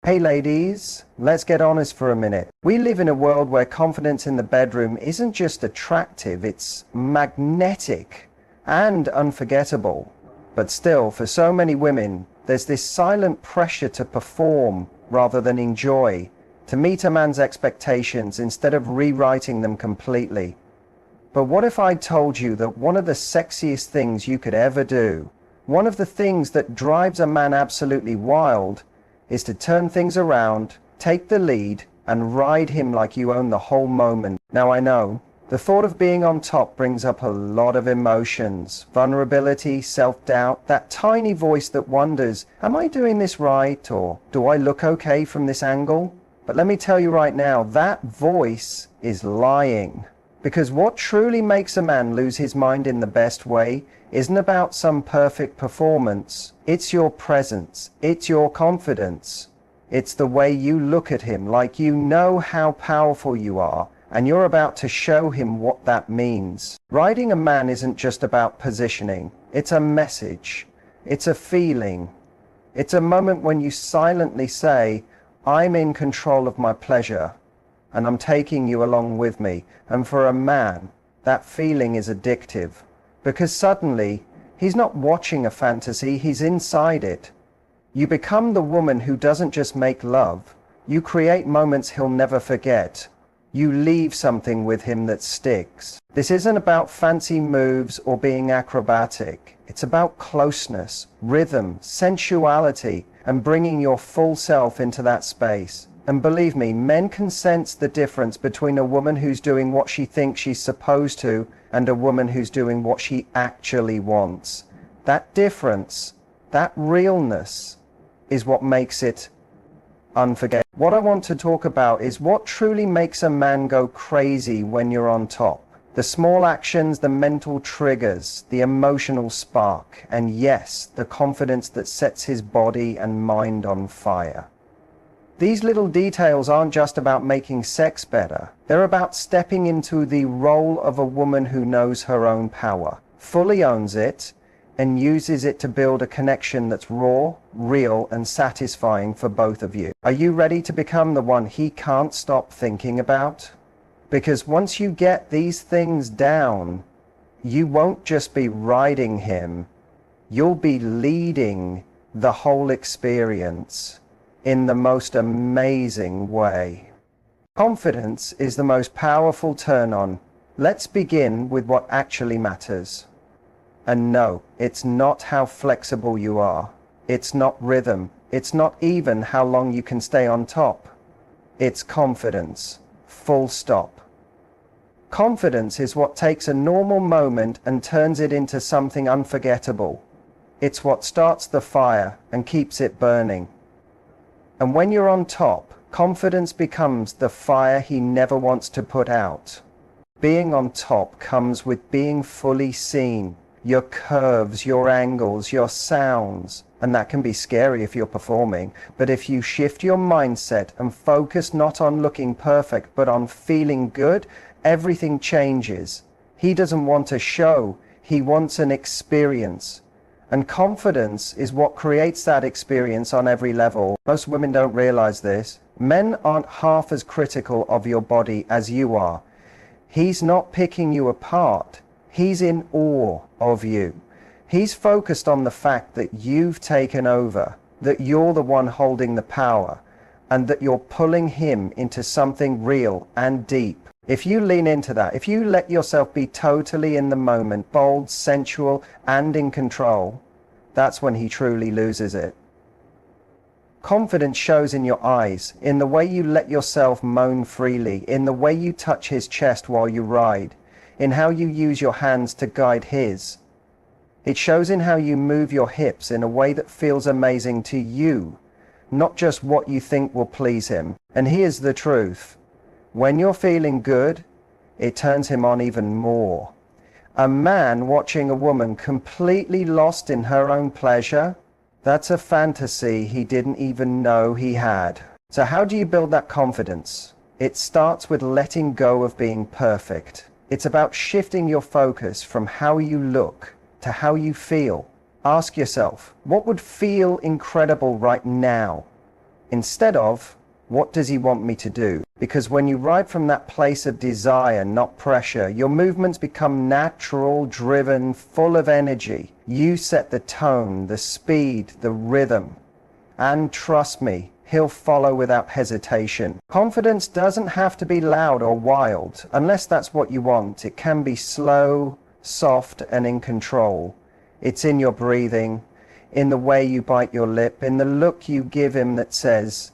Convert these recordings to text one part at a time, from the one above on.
Hey ladies, let's get honest for a minute. We live in a world where confidence in the bedroom isn't just attractive, it's magnetic and unforgettable. But still, for so many women, there's this silent pressure to perform rather than enjoy, to meet a man's expectations instead of rewriting them completely. But what if I told you that one of the sexiest things you could ever do, one of the things that drives a man absolutely wild, is to turn things around, take the lead, and ride him like you own the whole moment. Now I know, the thought of being on top brings up a lot of emotions, vulnerability, self-doubt, that tiny voice that wonders, am I doing this right, or do I look okay from this angle? But let me tell you right now, that voice is lying. Because what truly makes a man lose his mind in the best way isn't about some perfect performance. It's your presence. It's your confidence. It's the way you look at him, like you know how powerful you are, and you're about to show him what that means. Riding a man isn't just about positioning. It's a message. It's a feeling. It's a moment when you silently say, I'm in control of my pleasure, and I'm taking you along with me. And for a man, that feeling is addictive, because suddenly he's not watching a fantasy, he's inside it. You become the woman who doesn't just make love, you create moments he'll never forget. You leave something with him that sticks. This isn't about fancy moves or being acrobatic. It's about closeness, rhythm, sensuality, and bringing your full self into that space. And believe me, men can sense the difference between a woman who's doing what she thinks she's supposed to and a woman who's doing what she actually wants. That difference, that realness, is what makes it unforgettable. What I want to talk about is what truly makes a man go crazy when you're on top. The small actions, the mental triggers, the emotional spark, and yes, the confidence that sets his body and mind on fire. These little details aren't just about making sex better. They're about stepping into the role of a woman who knows her own power, fully owns it, and uses it to build a connection that's raw, real, and satisfying for both of you. Are you ready to become the one he can't stop thinking about? Because once you get these things down, you won't just be riding him, you'll be leading the whole experience in the most amazing way. Confidence is the most powerful turn-on. Let's begin with what actually matters. And no, it's not how flexible you are. It's not rhythm. It's not even how long you can stay on top. It's confidence. Full stop. Confidence is what takes a normal moment and turns it into something unforgettable. It's what starts the fire and keeps it burning. And when you're on top, confidence becomes the fire he never wants to put out. Being on top comes with being fully seen. Your curves, your angles, your sounds. And that can be scary if you're performing. But if you shift your mindset and focus not on looking perfect, but on feeling good, everything changes. He doesn't want a show. He wants an experience. And confidence is what creates that experience on every level. Most women don't realize this. Men aren't half as critical of your body as you are. He's not picking you apart. He's in awe of you. He's focused on the fact that you've taken over, that you're the one holding the power, and that you're pulling him into something real and deep. If you lean into that, if you let yourself be totally in the moment, bold, sensual, and in control, that's when he truly loses it. Confidence shows in your eyes, in the way you let yourself moan freely, in the way you touch his chest while you ride, in how you use your hands to guide his. It shows in how you move your hips in a way that feels amazing to you, not just what you think will please him. And here's the truth. When you're feeling good, it turns him on even more. A man watching a woman completely lost in her own pleasure, that's a fantasy he didn't even know he had. So how do you build that confidence? It starts with letting go of being perfect. It's about shifting your focus from how you look to how you feel. Ask yourself, what would feel incredible right now? instead of, what does he want me to do? Because when you ride from that place of desire, not pressure, your movements become natural, driven, full of energy. You set the tone, the speed, the rhythm. And trust me, he'll follow without hesitation. Confidence doesn't have to be loud or wild, unless that's what you want. It can be slow, soft, and in control. It's in your breathing, in the way you bite your lip, in the look you give him that says,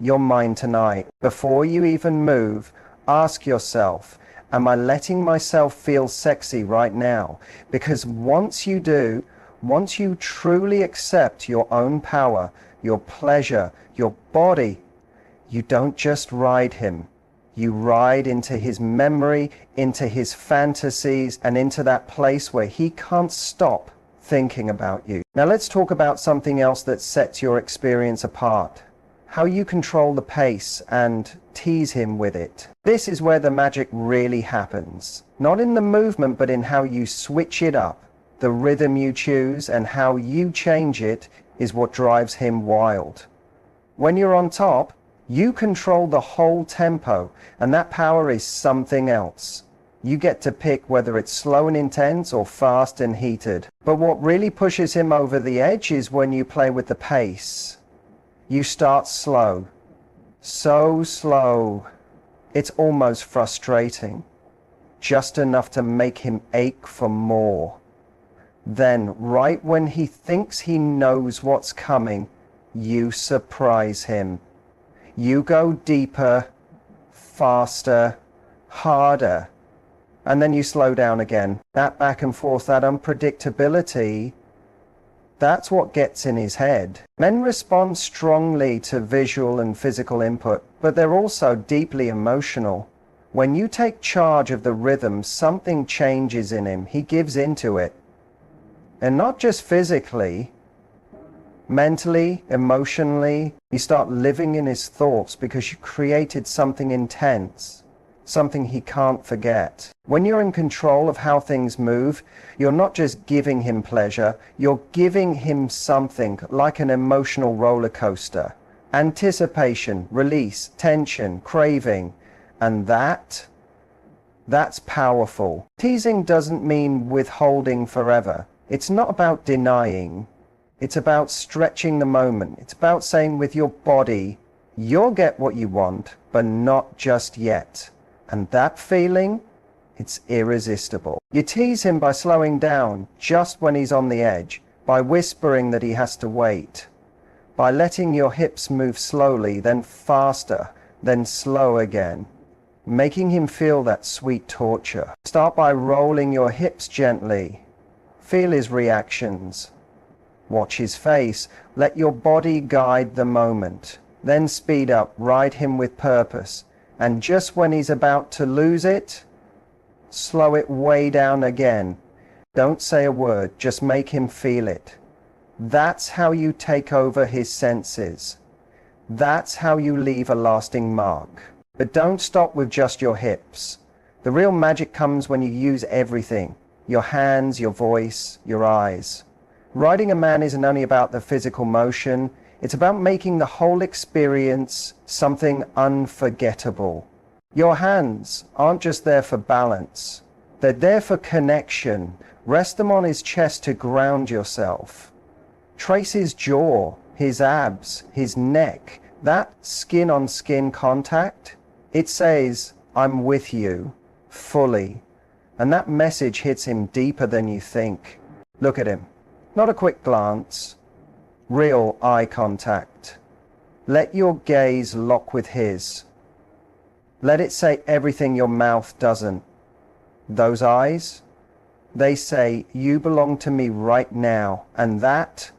"You're mine tonight." Before you even move, ask yourself, am I letting myself feel sexy right now? Because once you do, once you truly accept your own power, your pleasure, your body, you don't just ride him. You ride into his memory, into his fantasies, and into that place where he can't stop thinking about you. Now let's talk about something else that sets your experience apart. How you control the pace and tease him with it. This is where the magic really happens. Not in the movement, but in how you switch it up. The rhythm you choose and how you change it is what drives him wild. When you're on top, you control the whole tempo, and that power is something else. You get to pick whether it's slow and intense or fast and heated. But what really pushes him over the edge is when you play with the pace. You start slow, so slow, it's almost frustrating, just enough to make him ache for more. Then, right when he thinks he knows what's coming, you surprise him. You go deeper, faster, harder, and then you slow down again. That back and forth, that unpredictability, that's what gets in his head. Men respond strongly to visual and physical input, but they're also deeply emotional. When you take charge of the rhythm, something changes in him. He gives into it. And not just physically, mentally, emotionally, you start living in his thoughts because you created something intense, something he can't forget. When you're in control of how things move, you're not just giving him pleasure, you're giving him something like an emotional roller coaster. Anticipation, release, tension, craving, and that's powerful. Teasing doesn't mean withholding forever. It's not about denying. It's about stretching the moment. It's about saying with your body, you'll get what you want, but not just yet. And that feeling, it's irresistible. You tease him by slowing down just when he's on the edge, by whispering that he has to wait, by letting your hips move slowly, then faster, then slow again, making him feel that sweet torture. Start by rolling your hips gently. Feel his reactions. Watch his face. Let your body guide the moment. Then speed up, ride him with purpose. And just when he's about to lose it, slow it way down again. Don't say a word, just make him feel it. That's how you take over his senses. That's how you leave a lasting mark. But don't stop with just your hips. The real magic comes when you use everything. Your hands, your voice, your eyes. Riding a man isn't only about the physical motion, it's about making the whole experience something unforgettable. Your hands aren't just there for balance. They're there for connection. Rest them on his chest to ground yourself. Trace his jaw, his abs, his neck. That skin-on-skin contact, it says, "I'm with you, fully." And that message hits him deeper than you think. Look at him. Not a quick glance. Real eye contact. Let your gaze lock with his. Let it say everything your mouth doesn't. Those eyes, they say, "You belong to me right now." And that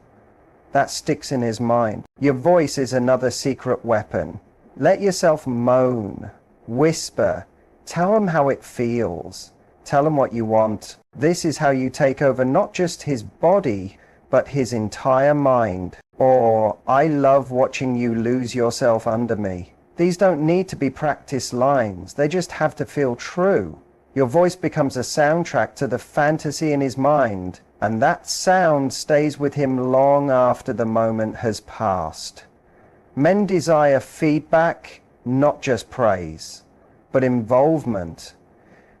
sticks in his mind. Your voice is another secret weapon. Let yourself moan, whisper, tell him how it feels. Tell him what you want. This is how you take over not just his body, but his entire mind. Or, "I love watching you lose yourself under me." These don't need to be practiced lines. They just have to feel true. Your voice becomes a soundtrack to the fantasy in his mind, and that sound stays with him long after the moment has passed. Men desire feedback, not just praise, but involvement.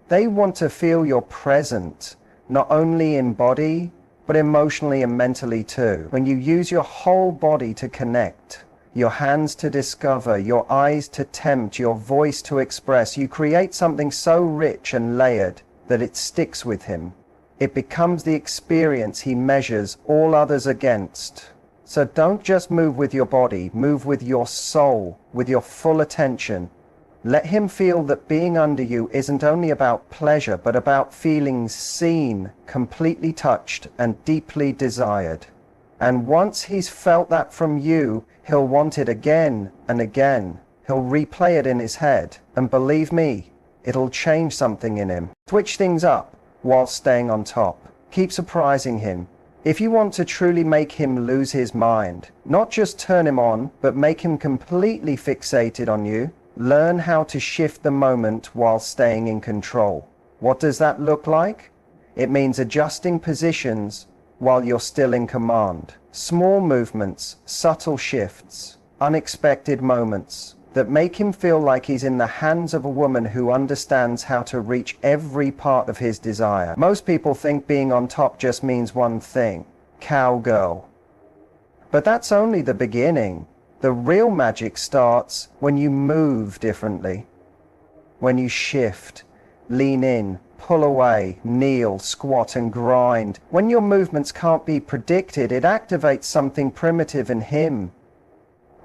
They want to feel you're present, not only in body, but emotionally and mentally too. When you use your whole body to connect, your hands to discover, your eyes to tempt, your voice to express, you create something so rich and layered that it sticks with him. It becomes the experience he measures all others against. So don't just move with your body, move with your soul, with your full attention. Let him feel that being under you isn't only about pleasure, but about feeling seen, completely touched, and deeply desired. And once he's felt that from you, he'll want it again and again. He'll replay it in his head. And believe me, it'll change something in him. Switch things up while staying on top. Keep surprising him. If you want to truly make him lose his mind, not just turn him on, but make him completely fixated on you, learn how to shift the moment while staying in control. What does that look like? It means adjusting positions while you're still in command. Small movements, subtle shifts, unexpected moments that make him feel like he's in the hands of a woman who understands how to reach every part of his desire. Most people think being on top just means one thing: cowgirl. But that's only the beginning. The real magic starts when you move differently. When you shift, lean in, pull away, kneel, squat and grind. When your movements can't be predicted, it activates something primitive in him.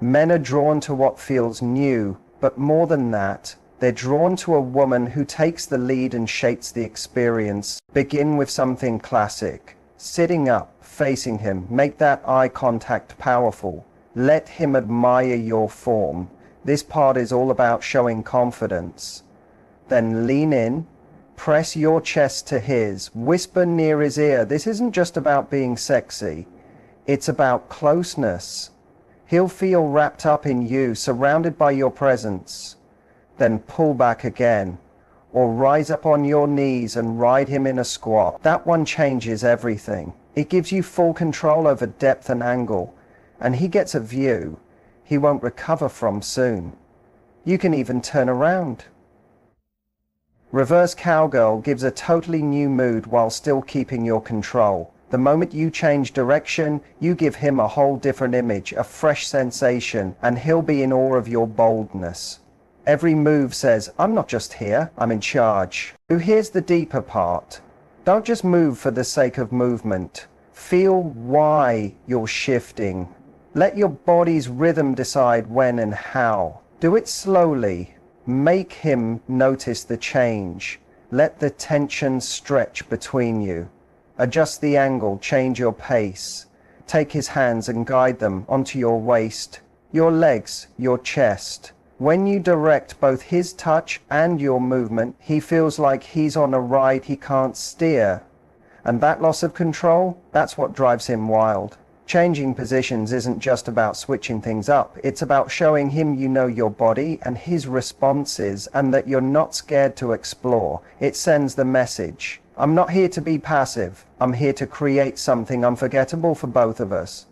Men are drawn to what feels new, but more than that, they're drawn to a woman who takes the lead and shapes the experience. Begin with something classic. Sitting up, facing him, make that eye contact powerful. Let him admire your form. This part is all about showing confidence. Then lean in, press your chest to his, whisper near his ear. This isn't just about being sexy, it's about closeness. He'll feel wrapped up in you, surrounded by your presence. Then pull back again, or rise up on your knees and ride him in a squat. That one changes everything. It gives you full control over depth and angle, and he gets a view he won't recover from soon. You can even turn around. Reverse cowgirl gives a totally new mood while still keeping your control. The moment you change direction, you give him a whole different image, a fresh sensation, and he'll be in awe of your boldness. Every move says, I'm not just here, I'm in charge. Here's the deeper part. Don't just move for the sake of movement. Feel why you're shifting. Let your body's rhythm decide when and how. Do it slowly. Make him notice the change. Let the tension stretch between you. Adjust the angle, change your pace. Take his hands and guide them onto your waist, your legs, your chest. When you direct both his touch and your movement, he feels like he's on a ride he can't steer. And that loss of control, that's what drives him wild. Changing positions isn't just about switching things up. It's about showing him you know your body and his responses, and that you're not scared to explore. It sends the message: I'm not here to be passive. I'm here to create something unforgettable for both of us.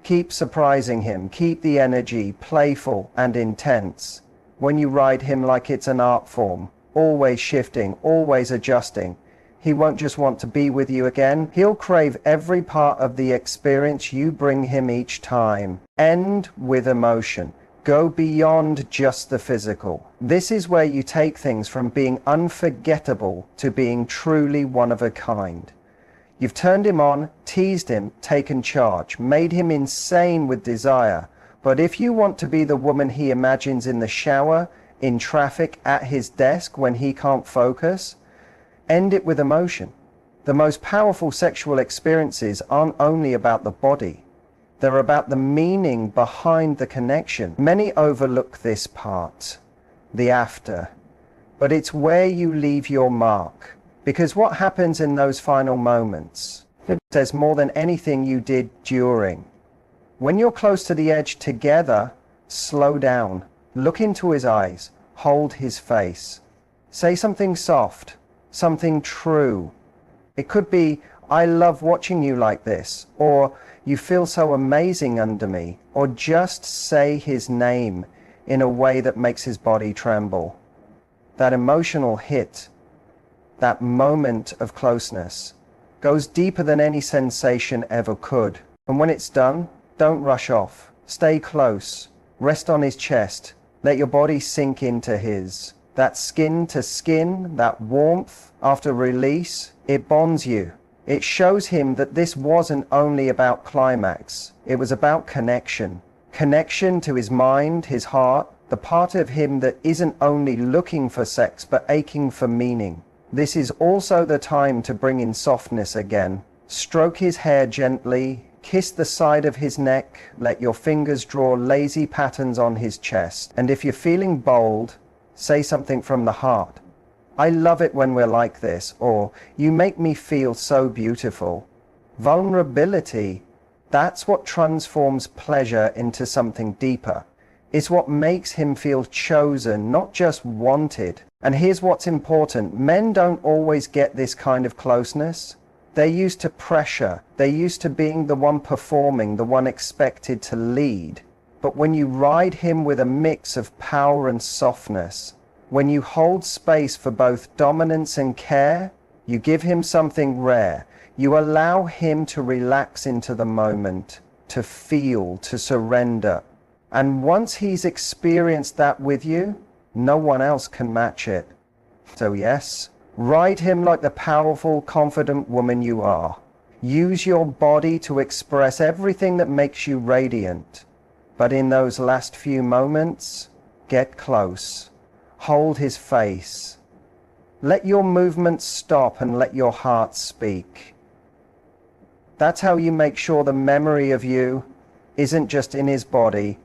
Keep surprising him. Keep the energy playful and intense. When you ride him like it's an art form, always shifting, always adjusting, he won't just want to be with you again. He'll crave every part of the experience you bring him each time. End with emotion. Go beyond just the physical. This is where you take things from being unforgettable to being truly one of a kind. You've turned him on, teased him, taken charge, made him insane with desire. But if you want to be the woman he imagines in the shower, in traffic, at his desk when he can't focus, end it with emotion. The most powerful sexual experiences aren't only about the body. They're about the meaning behind the connection. Many overlook this part, the after, but it's where you leave your mark. Because what happens in those final moments says more than anything you did during. When you're close to the edge together, slow down, look into his eyes, hold his face. Say something soft, something true. It could be, I love watching you like this, or "You feel so amazing under me," or just say his name in a way that makes his body tremble. That emotional hit, that moment of closeness, goes deeper than any sensation ever could. And when it's done, don't rush off. Stay close. Rest on his chest. Let your body sink into his. That skin to skin, that warmth after release, it bonds you. It shows him that this wasn't only about climax. It was about connection. Connection to his mind, his heart, the part of him that isn't only looking for sex but aching for meaning. This is also the time to bring in softness again. Stroke his hair gently, kiss the side of his neck, let your fingers draw lazy patterns on his chest. And if you're feeling bold, say something from the heart. "I love it when we're like this," or "You make me feel so beautiful." Vulnerability, that's what transforms pleasure into something deeper. It's what makes him feel chosen, not just wanted. And here's what's important. Men don't always get this kind of closeness. They're used to pressure. They're used to being the one performing, the one expected to lead. But when you ride him with a mix of power and softness, when you hold space for both dominance and care, you give him something rare. You allow him to relax into the moment, to feel, to surrender. And once he's experienced that with you, no one else can match it. So yes, ride him like the powerful, confident woman you are. Use your body to express everything that makes you radiant. But in those last few moments, get close. Hold his face. Let your movements stop and let your heart speak. That's how you make sure the memory of you isn't just in his body,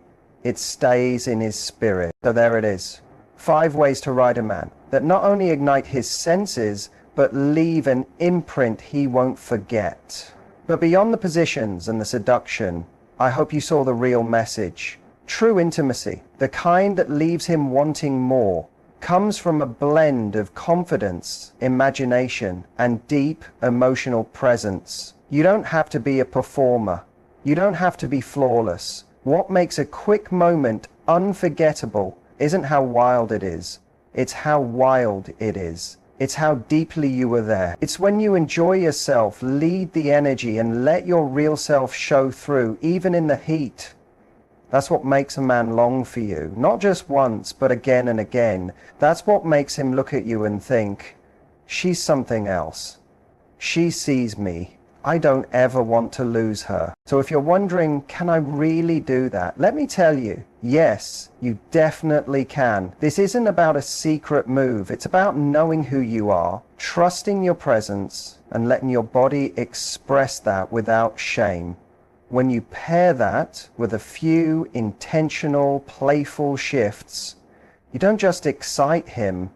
it stays in his spirit. So there it is. 5 ways to ride a man that not only ignite his senses, but leave an imprint he won't forget. But beyond the positions and the seduction, I hope you saw the real message. True intimacy, the kind that leaves him wanting more, comes from a blend of confidence, imagination, and deep emotional presence. You don't have to be a performer. You don't have to be flawless. What makes a quick moment unforgettable isn't how wild it is. It's how wild it is. It's how deeply you were there. It's when you enjoy yourself, lead the energy, and let your real self show through, even in the heat. That's what makes a man long for you. Not just once, but again and again. That's what makes him look at you and think, "She's something else. She sees me. I don't ever want to lose her." So if you're wondering, can I really do that? Let me tell you, yes, you definitely can. This isn't about a secret move. It's about knowing who you are, trusting your presence, and letting your body express that without shame. When you pair that with a few intentional, playful shifts, you don't just excite him,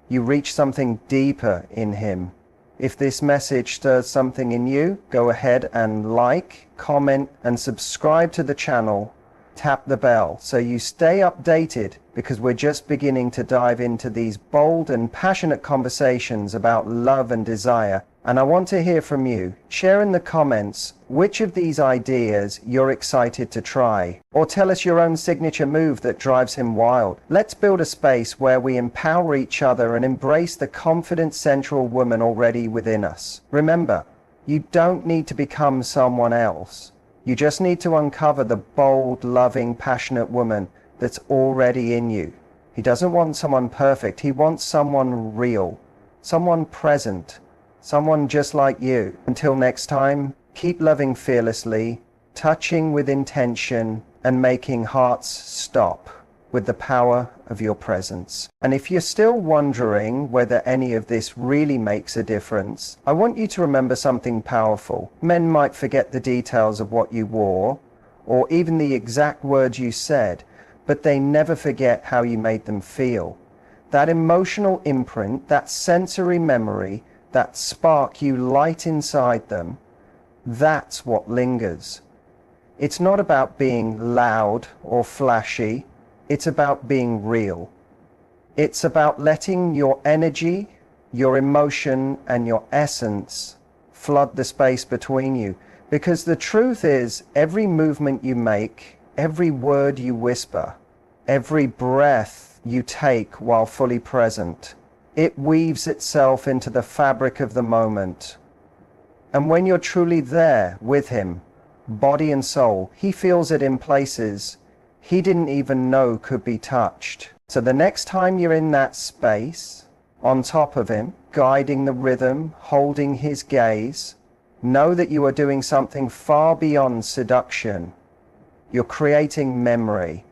you reach something deeper in him. If this message stirs something in you, go ahead and like, comment, and subscribe to the channel. Tap the bell so you stay updated, because we're just beginning to dive into these bold and passionate conversations about love and desire. And I want to hear from you. Share in the comments which of these ideas you're excited to try, or tell us your own signature move that drives him wild. Let's build a space where we empower each other and embrace the confident, sensual woman already within us. Remember, you don't need to become someone else. You just need to uncover the bold, loving, passionate woman that's already in you. He doesn't want someone perfect. He wants someone real, someone present, someone just like you. Until next time, keep loving fearlessly, touching with intention, and making hearts stop with the power of your presence. And if you're still wondering whether any of this really makes a difference, I want you to remember something powerful. Men might forget the details of what you wore, or even the exact words you said, but they never forget how you made them feel. That emotional imprint, that sensory memory, that spark you light inside them, that's what lingers. It's not about being loud or flashy. It's about being real. It's about letting your energy, your emotion, and your essence flood the space between you. Because the truth is, every movement you make, every word you whisper, every breath you take while fully present, it weaves itself into the fabric of the moment. And when you're truly there with him, body and soul, he feels it in places he didn't even know could be touched. So the next time you're in that space, on top of him, guiding the rhythm, holding his gaze, know that you are doing something far beyond seduction. You're creating memory.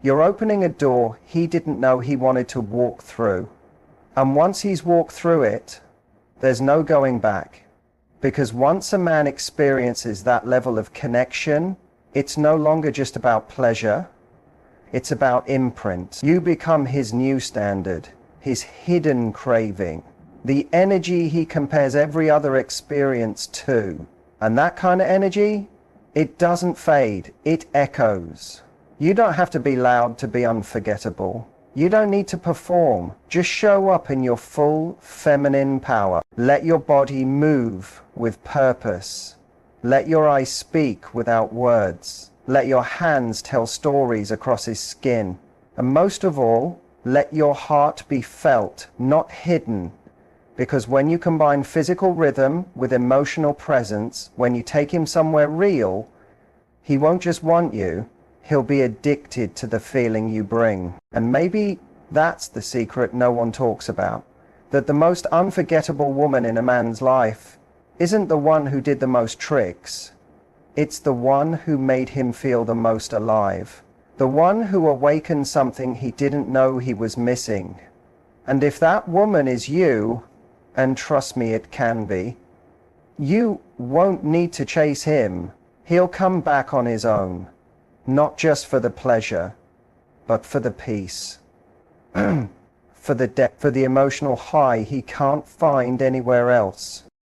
You're opening a door he didn't know he wanted to walk through. And once he's walked through it, there's no going back. Because once a man experiences that level of connection, it's no longer just about pleasure. It's about imprint. You become his new standard, his hidden craving, the energy he compares every other experience to. And that kind of energy, it doesn't fade, it echoes. You don't have to be loud to be unforgettable. You don't need to perform. Just show up in your full feminine power. Let your body move with purpose. Let your eyes speak without words. Let your hands tell stories across his skin. And most of all, let your heart be felt, not hidden. Because when you combine physical rhythm with emotional presence, when you take him somewhere real, he won't just want you, he'll be addicted to the feeling you bring. And maybe that's the secret no one talks about. That the most unforgettable woman in a man's life isn't the one who did the most tricks. It's the one who made him feel the most alive. The one who awakened something he didn't know he was missing. And if that woman is you, and trust me, it can be, you won't need to chase him. He'll come back on his own. Not just for the pleasure, but for the peace. For the depth, for the emotional high he can't find anywhere else.